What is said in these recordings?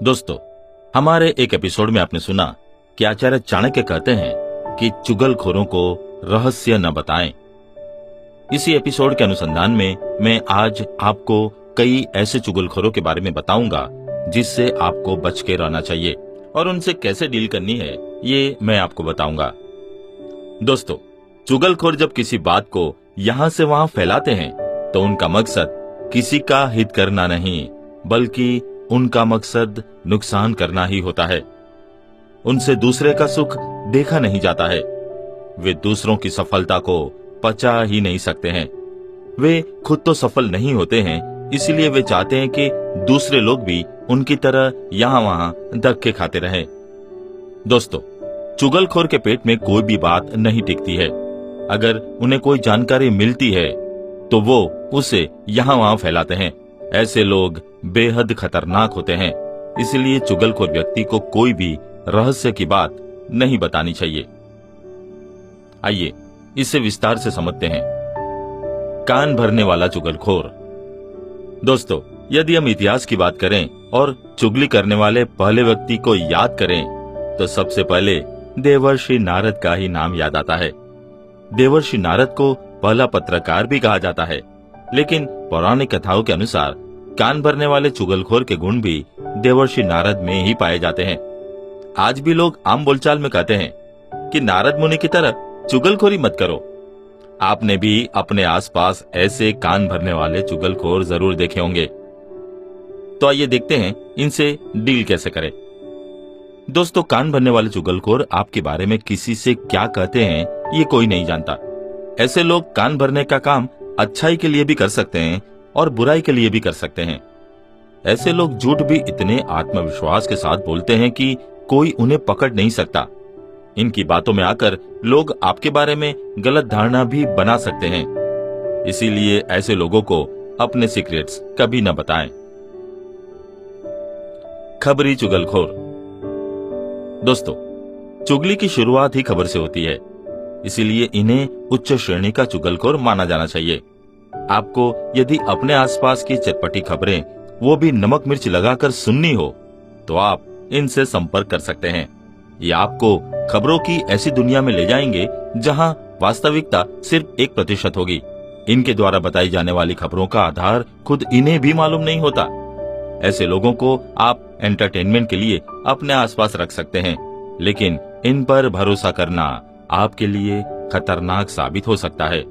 दोस्तों, हमारे एक एपिसोड में आपने सुना कि आचार्य चाणक्य कहते हैं कि चुगलखोरों को रहस्य न बताएं। इसी एपिसोड के अनुसंधान में मैं आज आपको कई ऐसे चुगलखोरों के बारे में बताऊंगा जिससे आपको बच के रहना चाहिए और उनसे कैसे डील करनी है ये मैं आपको बताऊंगा। दोस्तों, चुगलखोर जब किसी बात को यहाँ से वहाँ फैलाते हैं तो उनका मकसद किसी का हित करना नहीं बल्कि उनका मकसद नुकसान करना ही होता है। उनसे दूसरे का सुख देखा नहीं जाता है। वे दूसरों की सफलता को पचा ही नहीं सकते हैं। वे खुद तो सफल नहीं होते हैं, इसलिए वे चाहते हैं कि दूसरे लोग भी उनकी तरह यहाँ वहाँ धक्के खाते रहें। दोस्तों, चुगलखोर के पेट में कोई भी बात नहीं टिकती है। अगर उन्हें कोई जानकारी मिलती है तो वो उसे यहाँ वहाँ फैलाते हैं। ऐसे लोग बेहद खतरनाक होते हैं, इसलिए चुगलखोर व्यक्ति को कोई भी रहस्य की बात नहीं बतानी चाहिए। आइए इसे विस्तार से समझते हैं। कान भरने वाला चुगलखोर। दोस्तों, यदि हम इतिहास की बात करें और चुगली करने वाले पहले व्यक्ति को याद करें तो सबसे पहले देवर्षि नारद का ही नाम याद आता है। देवर्षि नारद को पहला पत्रकार भी कहा जाता है, लेकिन पौराणिक कथाओं के अनुसार कान भरने वाले चुगलखोर के गुण भी देवर्षि नारद में ही पाए जाते हैं। आज भी लोग आम बोलचाल में कहते हैं कि नारद मुनि की तरह चुगलखोरी मत करो। आपने भी अपने आसपास ऐसे कान भरने वाले चुगलखोर जरूर देखे होंगे। तो आइए देखते हैं इनसे डील कैसे करें। दोस्तों, कान भरने वाले चुगलखोर आपके बारे में किसी से क्या कहते हैं ये कोई नहीं जानता। ऐसे लोग कान भरने का काम अच्छाई के लिए भी कर सकते हैं और बुराई के लिए भी कर सकते हैं। ऐसे लोग झूठ भी इतने आत्मविश्वास के साथ बोलते हैं कि कोई उन्हें पकड़ नहीं सकता। इनकी बातों में आकर लोग आपके बारे में गलत धारणा भी बना सकते हैं। इसीलिए ऐसे लोगों को अपने सीक्रेट्स कभी न बताएं। खबरी चुगलखोर। दोस्तों, चुगली की शुरुआत ही खबर से होती है, इसीलिए इन्हें उच्च श्रेणी का चुगलखोर माना जाना चाहिए। आपको यदि अपने आसपास की चटपटी खबरें वो भी नमक मिर्च लगाकर सुननी हो तो आप इनसे संपर्क कर सकते हैं। ये आपको खबरों की ऐसी दुनिया में ले जाएंगे जहां वास्तविकता सिर्फ 1% होगी। इनके द्वारा बताई जाने वाली खबरों का आधार खुद इन्हें भी मालूम नहीं होता। ऐसे लोगों को आप एंटरटेनमेंट के लिए अपने आसपास रख सकते हैं, लेकिन इन पर भरोसा करना आपके लिए खतरनाक साबित हो सकता है।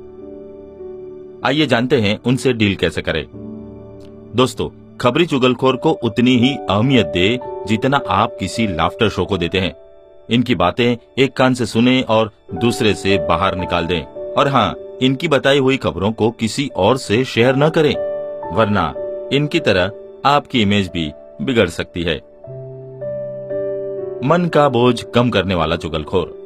आइए जानते हैं उनसे डील कैसे करें। दोस्तों, खबरी चुगलखोर को उतनी ही अहमियत दे जितना आप किसी लाफ्टर शो को देते हैं। इनकी बातें एक कान से सुने और दूसरे से बाहर निकाल दें। और हाँ, इनकी बताई हुई खबरों को किसी और से शेयर न करें, वरना इनकी तरह आपकी इमेज भी बिगड़ सकती है। मन का बोझ कम करने वाला चुगलखोर।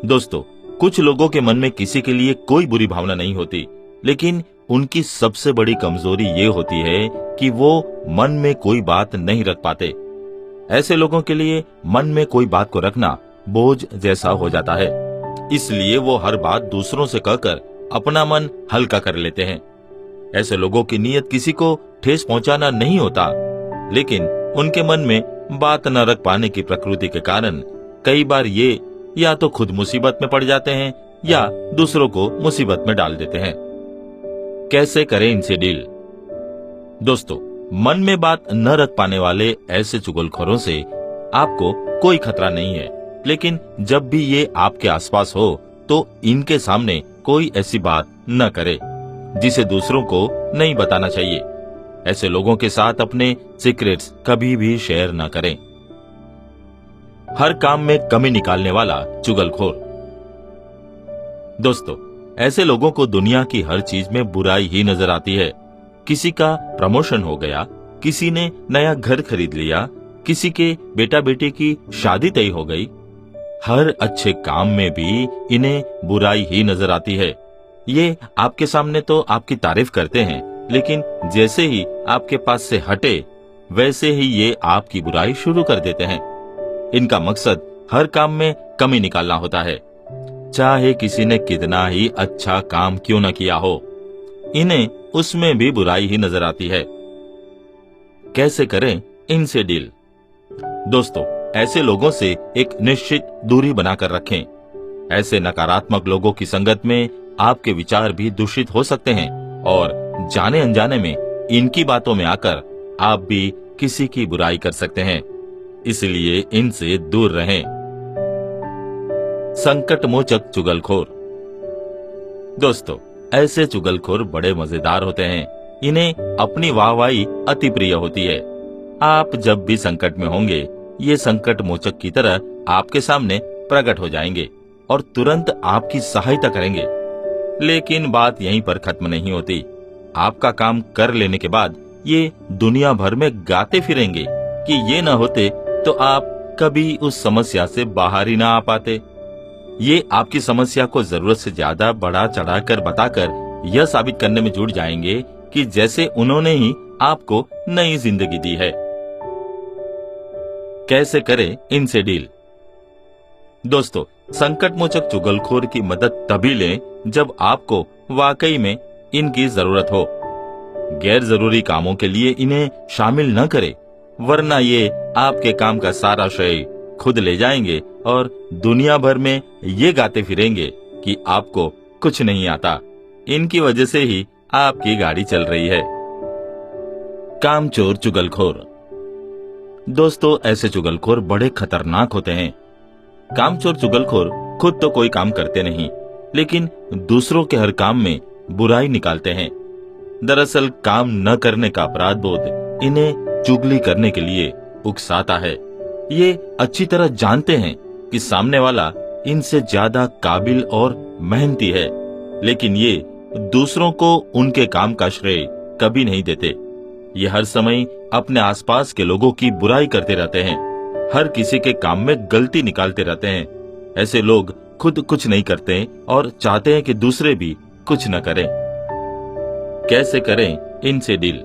दोस्तों, कुछ लोगों के मन में किसी के लिए कोई बुरी भावना नहीं होती, लेकिन उनकी सबसे बड़ी कमजोरी ये होती है कि वो मन में कोई बात नहीं रख पाते। ऐसे लोगों के लिए मन में कोई बात को रखना बोझ जैसा हो जाता है, इसलिए वो हर बात दूसरों से कहकर अपना मन हल्का कर लेते हैं। ऐसे लोगों की नीयत किसी को ठेस पहुंचाना नहीं होता, लेकिन उनके मन में बात न रख पाने की प्रकृति के कारण कई बार ये या तो खुद मुसीबत में पड़ जाते हैं या दूसरों को मुसीबत में डाल देते हैं। कैसे करें इनसे डील? दोस्तों, मन में बात न रख पाने वाले ऐसे चुगलखोरों से आपको कोई खतरा नहीं है, लेकिन जब भी ये आपके आसपास हो तो इनके सामने कोई ऐसी बात न करे जिसे दूसरों को नहीं बताना चाहिए। ऐसे लोगों के साथ अपने सीक्रेट्स कभी भी शेयर न करें। हर काम में कमी निकालने वाला चुगलखोर। दोस्तों, ऐसे लोगों को दुनिया की हर चीज में बुराई ही नजर आती है। किसी का प्रमोशन हो गया, किसी ने नया घर खरीद लिया, किसी के बेटा बेटी की शादी तय हो गई। हर अच्छे काम में भी इन्हें बुराई ही नजर आती है। ये आपके सामने तो आपकी तारीफ करते हैं, लेकिन जैसे ही आपके पास से हटे वैसे ही ये आपकी बुराई शुरू कर देते हैं। इनका मकसद हर काम में कमी निकालना होता है, चाहे किसी ने कितना ही अच्छा काम क्यों न किया हो। इन्हें उसमें भी बुराई ही नजर आती है। कैसे करें इनसे डील? दोस्तों, ऐसे लोगों से एक निश्चित दूरी बनाकर रखें। ऐसे नकारात्मक लोगों की संगत में आपके विचार भी दूषित हो सकते हैं और जाने अनजाने में इनकी बातों में आकर आप भी किसी की बुराई कर सकते हैं। इसलिए इनसे दूर रहें। संकट मोचक चुगलखोर। दोस्तों, ऐसे चुगलखोर बड़े मजेदार होते हैं। इन्हें अपनी वाहवाही अति प्रिय होती है। आप जब भी संकट में होंगे, ये संकट मोचक की तरह आपके सामने प्रकट हो जाएंगे और तुरंत आपकी सहायता करेंगे। लेकिन बात यहीं पर खत्म नहीं होती। आपका काम कर लेने के बाद ये दुनिया भर में गाते फिरेंगे कि ये न होते तो आप कभी उस समस्या से बाहर ही ना आ पाते। ये आपकी समस्या को जरूरत से ज्यादा बढ़ा चढ़ाकर बताकर यह साबित करने में जुट जाएंगे कि जैसे उन्होंने ही आपको नई जिंदगी दी है। कैसे करें इनसे डील? दोस्तों, संकट मोचक चुगलखोर की मदद तभी लें जब आपको वाकई में इनकी जरूरत हो। गैर जरूरी कामों के लिए इन्हें शामिल न करें, वरना ये आपके काम का सारा श्रेय खुद ले जाएंगे और दुनिया भर में ये गाते फिरेंगे कि आपको कुछ नहीं आता। इनकी वजह से ही आपकी गाड़ी चल रही है। कामचोर चुगलखोर। दोस्तों, ऐसे चुगलखोर बड़े खतरनाक होते हैं। कामचोर चुगलखोर खुद तो कोई काम करते नहीं, लेकिन दूसरों के हर काम में बुराई निकालते हैं। दरअसल काम न करने का अपराध बोध इन्हें चुगली करने के लिए उकसाता है। ये अच्छी तरह जानते हैं कि सामने वाला इनसे ज्यादा काबिल और मेहनती है, लेकिन ये दूसरों को उनके काम का श्रेय कभी नहीं देते। ये हर समय अपने आसपास के लोगों की बुराई करते रहते हैं, हर किसी के काम में गलती निकालते रहते हैं। ऐसे लोग खुद कुछ नहीं करते और चाहते हैं कि दूसरे भी कुछ न करें। कैसे करें इनसे डील?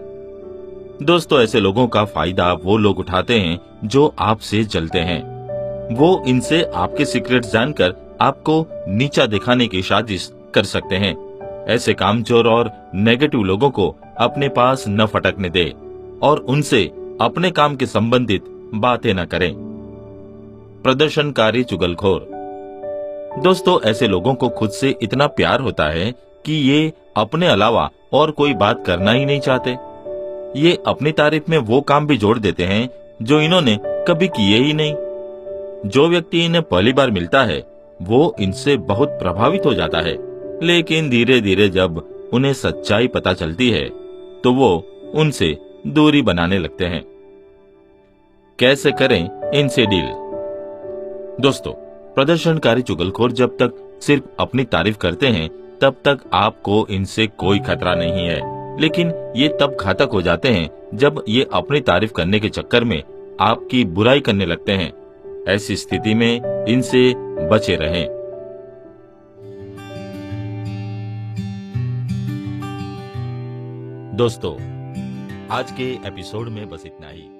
दोस्तों, ऐसे लोगों का फायदा वो लोग उठाते हैं जो आपसे जलते हैं। वो इनसे आपके सीक्रेट्स जानकर आपको नीचा दिखाने की साजिश कर सकते हैं। ऐसे कामचोर और नेगेटिव लोगों को अपने पास न फटकने दे और उनसे अपने काम के संबंधित बातें न करें। प्रदर्शनकारी चुगलखोर। दोस्तों, ऐसे लोगों को खुद से इतना प्यार होता है कि ये अपने अलावा और कोई बात करना ही नहीं चाहते। ये अपनी तारीफ में वो काम भी जोड़ देते हैं जो इन्होंने कभी किए ही नहीं। जो व्यक्ति इन्हें पहली बार मिलता है वो इनसे बहुत प्रभावित हो जाता है, लेकिन धीरे धीरे जब उन्हें सच्चाई पता चलती है तो वो उनसे दूरी बनाने लगते हैं। कैसे करें इनसे डील? दोस्तों, प्रदर्शनकारी चुगलखोर जब तक सिर्फ अपनी तारीफ करते हैं तब तक आपको इनसे कोई खतरा नहीं है, लेकिन ये तब घातक हो जाते हैं जब ये अपनी तारीफ करने के चक्कर में आपकी बुराई करने लगते हैं। ऐसी स्थिति में इनसे बचे रहें। दोस्तों, आज के एपिसोड में बस इतना ही।